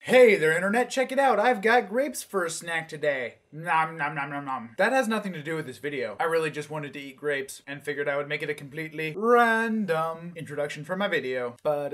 Hey there, internet, check it out. I've got grapes for a snack today. Nom nom nom nom nom. That has nothing to do with this video. I really just wanted to eat grapes and figured I would make it a completely random introduction for my video. Life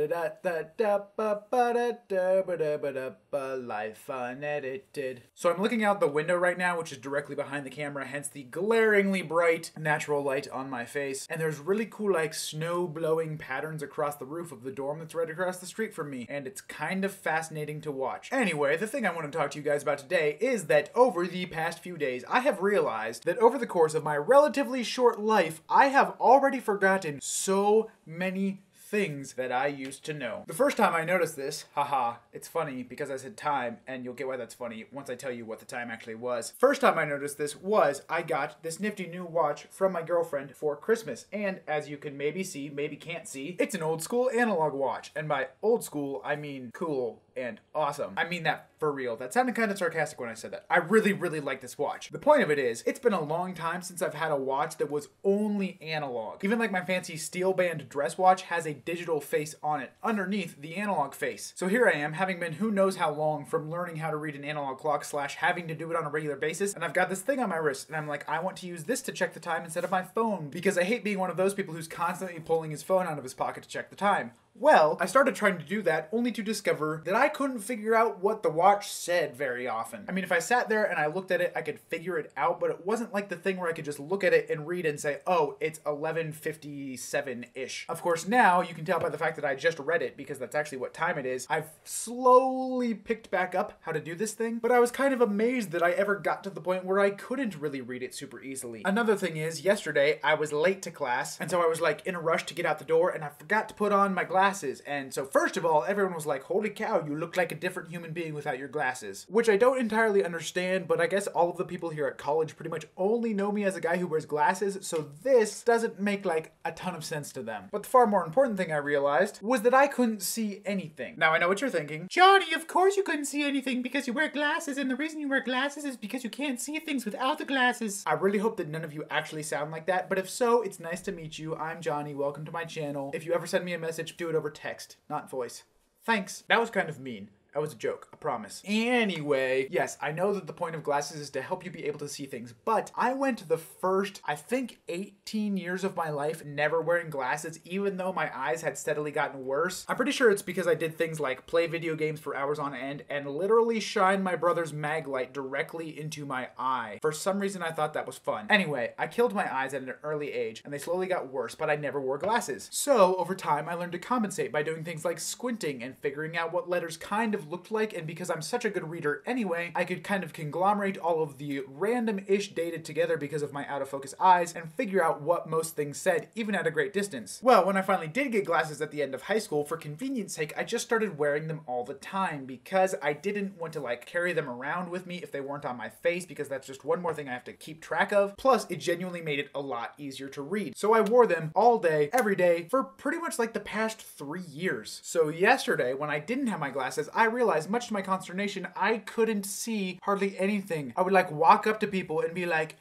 unedited. So I'm looking out the window right now, which is directly behind the camera, hence the glaringly bright natural light on my face. And there's really cool like snow blowing patterns across the roof of the dorm that's right across the street from me. And it's kind of fascinating to watch. Anyway, the thing I want to talk to you guys about today is that over the past few days, I have realized that over the course of my relatively short life, I have already forgotten so many things that I used to know. The first time I noticed this, haha, it's funny because I said time, and you'll get why that's funny once I tell you what the time actually was. First time I noticed this was I got this nifty new watch from my girlfriend for Christmas, and as you can maybe see, maybe can't see, it's an old school analog watch, and by old school, I mean cool and awesome. I mean that for real. That sounded kind of sarcastic when I said that. I really like this watch. The point of it is, it's been a long time since I've had a watch that was only analog. Even like my fancy steel band dress watch has a digital face on it, underneath the analog face. So here I am, having been who knows how long from learning how to read an analog clock / having to do it on a regular basis, and I've got this thing on my wrist, and I'm like, I want to use this to check the time instead of my phone, because I hate being one of those people who's constantly pulling his phone out of his pocket to check the time. Well, I started trying to do that only to discover that I couldn't figure out what the watch said very often. I mean, if I sat there and I looked at it, I could figure it out, but it wasn't like the thing where I could just look at it and read and say, oh, it's 11:57-ish. Of course, now you can tell by the fact that I just read it, because that's actually what time it is. I've slowly picked back up how to do this thing, but I was kind of amazed that I ever got to the point where I couldn't really read it super easily. Another thing is, yesterday I was late to class, and so I was like in a rush to get out the door, and I forgot to put on my glasses. And so first of all, everyone was like, holy cow, you look like a different human being without your glasses. Which I don't entirely understand, but I guess all of the people here at college pretty much only know me as a guy who wears glasses, so this doesn't make like a ton of sense to them. But the far more important thing I realized was that I couldn't see anything. Now I know what you're thinking. Johnny, of course you couldn't see anything because you wear glasses, and the reason you wear glasses is because you can't see things without the glasses. I really hope that none of you actually sound like that, but if so, it's nice to meet you. I'm Johnny, welcome to my channel. If you ever send me a message, do it over text, not voice. Thanks. That was kind of mean. That was a joke, I promise. Anyway, yes, I know that the point of glasses is to help you be able to see things, but I went the first, I think, 18 years of my life never wearing glasses, even though my eyes had steadily gotten worse. I'm pretty sure it's because I did things like play video games for hours on end and literally shine my brother's mag light directly into my eye. For some reason, I thought that was fun. Anyway, I killed my eyes at an early age, and they slowly got worse, but I never wore glasses. So, over time, I learned to compensate by doing things like squinting and figuring out what letters kind of looked like, and because I'm such a good reader anyway, I could kind of conglomerate all of the random-ish data together because of my out-of-focus eyes and figure out what most things said, even at a great distance. Well, when I finally did get glasses at the end of high school, for convenience sake, I just started wearing them all the time because I didn't want to like carry them around with me if they weren't on my face, because that's just one more thing I have to keep track of. Plus, it genuinely made it a lot easier to read. So I wore them all day, every day, for pretty much like the past 3 years. So yesterday, when I didn't have my glasses, I realized, much to my consternation, I couldn't see hardly anything. I would like walk up to people and be like,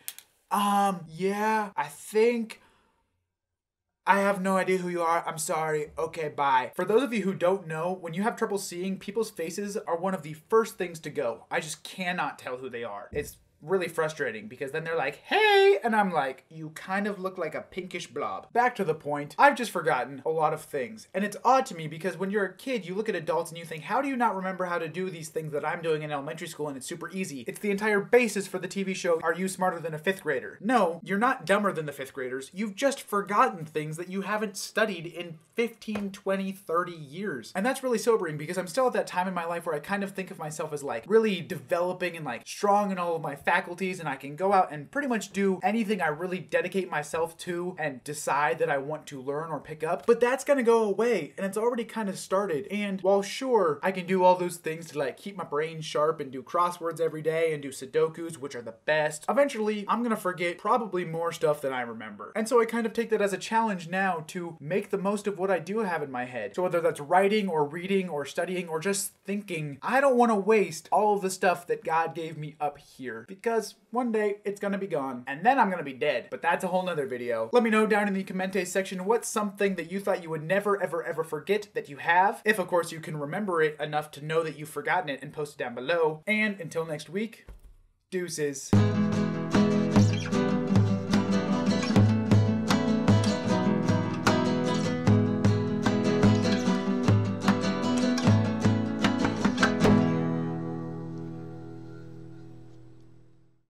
yeah, I think I have no idea who you are. I'm sorry. Okay, bye. For those of you who don't know, when you have trouble seeing, people's faces are one of the first things to go. I just cannot tell who they are. It's really frustrating because then they're like, hey, and I'm like, you kind of look like a pinkish blob. Back to the point, I've just forgotten a lot of things. And it's odd to me because when you're a kid, you look at adults and you think, how do you not remember how to do these things that I'm doing in elementary school, and it's super easy? It's the entire basis for the TV show, Are You Smarter Than a Fifth Grader? No, you're not dumber than the fifth graders. You've just forgotten things that you haven't studied in 15, 20, 30 years. And that's really sobering because I'm still at that time in my life where I kind of think of myself as like really developing and like strong in all of my faculties, and I can go out and pretty much do anything I really dedicate myself to and decide that I want to learn or pick up. But that's gonna go away, and it's already kind of started. And while sure, I can do all those things to like keep my brain sharp and do crosswords every day and do Sudokus, which are the best, eventually I'm gonna forget probably more stuff than I remember. And so I kind of take that as a challenge now to make the most of what I do have in my head. So whether that's writing or reading or studying or just thinking, I don't want to waste all of the stuff that God gave me up here, because because one day it's gonna be gone. And then I'm gonna be dead. But that's a whole nother video. Let me know down in the commente section what's something that you thought you would never ever ever forget that you have. If of course you can remember it enough to know that you've forgotten it, and post it down below. And until next week, deuces.